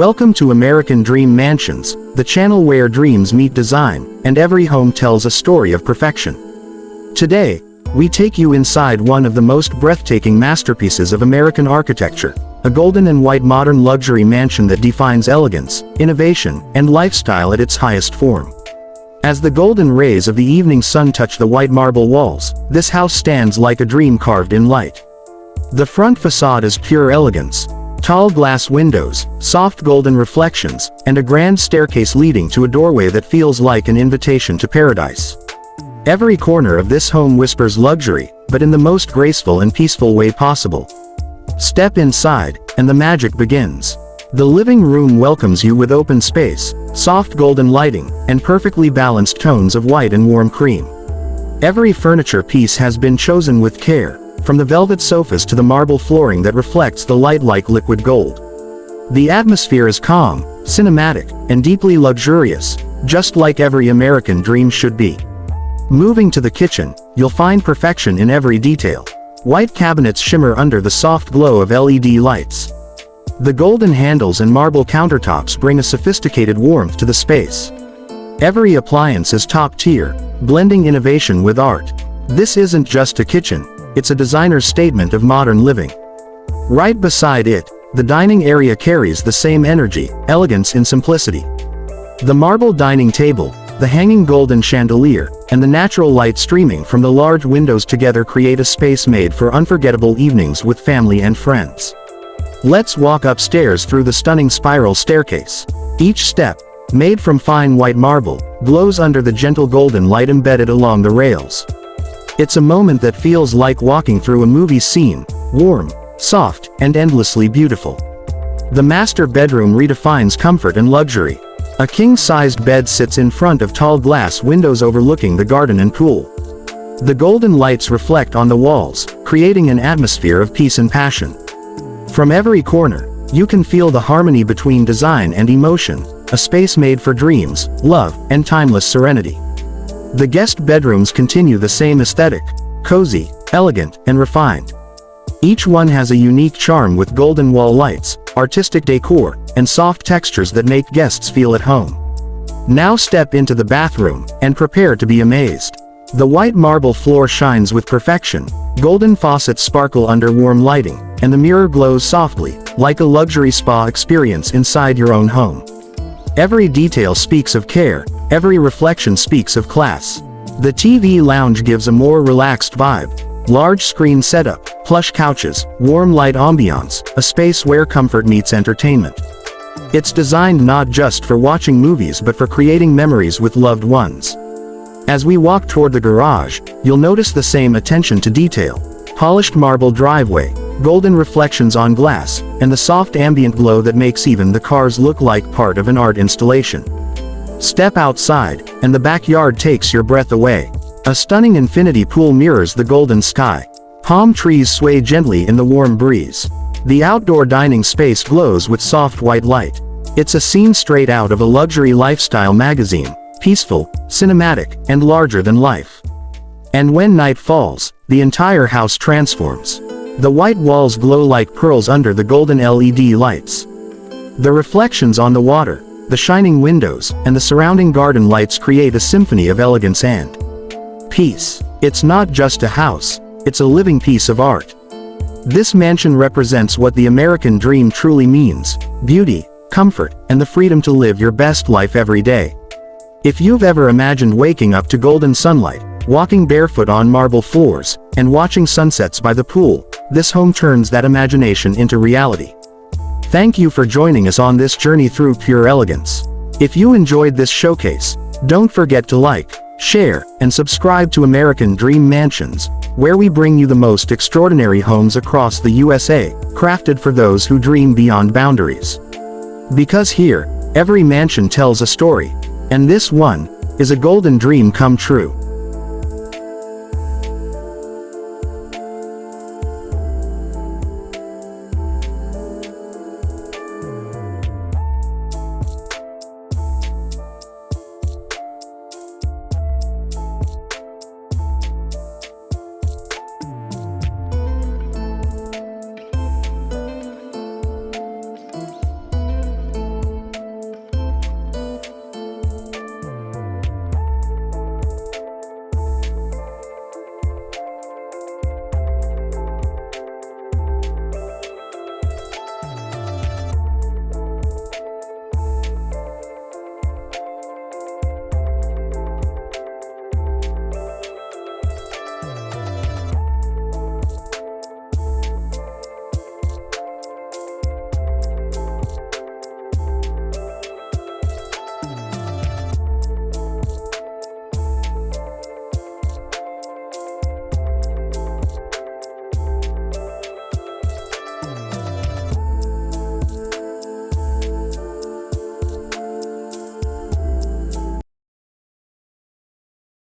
Welcome to American Dream Mansions, the channel where dreams meet design, and every home tells a story of perfection. Today, we take you inside one of the most breathtaking masterpieces of American architecture, a golden and white modern luxury mansion that defines elegance, innovation, and lifestyle at its highest form. As the golden rays of the evening sun touch the white marble walls, this house stands like a dream carved in light. The front facade is pure elegance. Tall glass windows, soft golden reflections, and a grand staircase leading to a doorway that feels like an invitation to paradise. Every corner of this home whispers luxury, but in the most graceful and peaceful way possible. Step inside, and the magic begins. The living room welcomes you with open space, soft golden lighting, and perfectly balanced tones of white and warm cream. Every furniture piece has been chosen with care, from the velvet sofas to the marble flooring that reflects the light like liquid gold. The atmosphere is calm, cinematic, and deeply luxurious, just like every American dream should be. Moving to the kitchen, you'll find perfection in every detail. White cabinets shimmer under the soft glow of LED lights. The golden handles and marble countertops bring a sophisticated warmth to the space. Every appliance is top tier, blending innovation with art. This isn't just a kitchen, it's a designer's statement of modern living. Right beside it, the dining area carries the same energy, elegance and simplicity. The marble dining table, the hanging golden chandelier, and the natural light streaming from the large windows together create a space made for unforgettable evenings with family and friends. Let's walk upstairs through the stunning spiral staircase. Each step, made from fine white marble, glows under the gentle golden light embedded along the rails. It's a moment that feels like walking through a movie scene, warm, soft, and endlessly beautiful. The master bedroom redefines comfort and luxury. A king-sized bed sits in front of tall glass windows overlooking the garden and pool. The golden lights reflect on the walls, creating an atmosphere of peace and passion. From every corner, you can feel the harmony between design and emotion, a space made for dreams, love, and timeless serenity. The guest bedrooms continue the same aesthetic, cozy, elegant, and refined. Each one has a unique charm with golden wall lights, artistic decor, and soft textures that make guests feel at home. Now step into the bathroom, and prepare to be amazed. The white marble floor shines with perfection, golden faucets sparkle under warm lighting, and the mirror glows softly, like a luxury spa experience inside your own home. Every detail speaks of care, every reflection speaks of class. The TV lounge gives a more relaxed vibe. Large screen setup, plush couches, warm light ambiance, a space where comfort meets entertainment. It's designed not just for watching movies but for creating memories with loved ones. As we walk toward the garage, you'll notice the same attention to detail. Polished marble driveway, golden reflections on glass, and the soft ambient glow that makes even the cars look like part of an art installation. Step outside, and the backyard takes your breath away. A stunning infinity pool mirrors the golden sky. Palm trees sway gently in the warm breeze. The outdoor dining space glows with soft white light. It's a scene straight out of a luxury lifestyle magazine, peaceful, cinematic, and larger than life. And when night falls, the entire house transforms. The white walls glow like pearls under the golden LED lights. The reflections on the water, the shining windows, and the surrounding garden lights create a symphony of elegance and peace. It's not just a house, it's a living piece of art. This mansion represents what the American dream truly means: beauty, comfort, and the freedom to live your best life every day. If you've ever imagined waking up to golden sunlight, walking barefoot on marble floors, and watching sunsets by the pool, this home turns that imagination into reality. Thank you for joining us on this journey through pure elegance. If you enjoyed this showcase, don't forget to like, share, and subscribe to American Dream Mansions, where we bring you the most extraordinary homes across the USA, crafted for those who dream beyond boundaries. Because here, every mansion tells a story, and this one is a golden dream come true.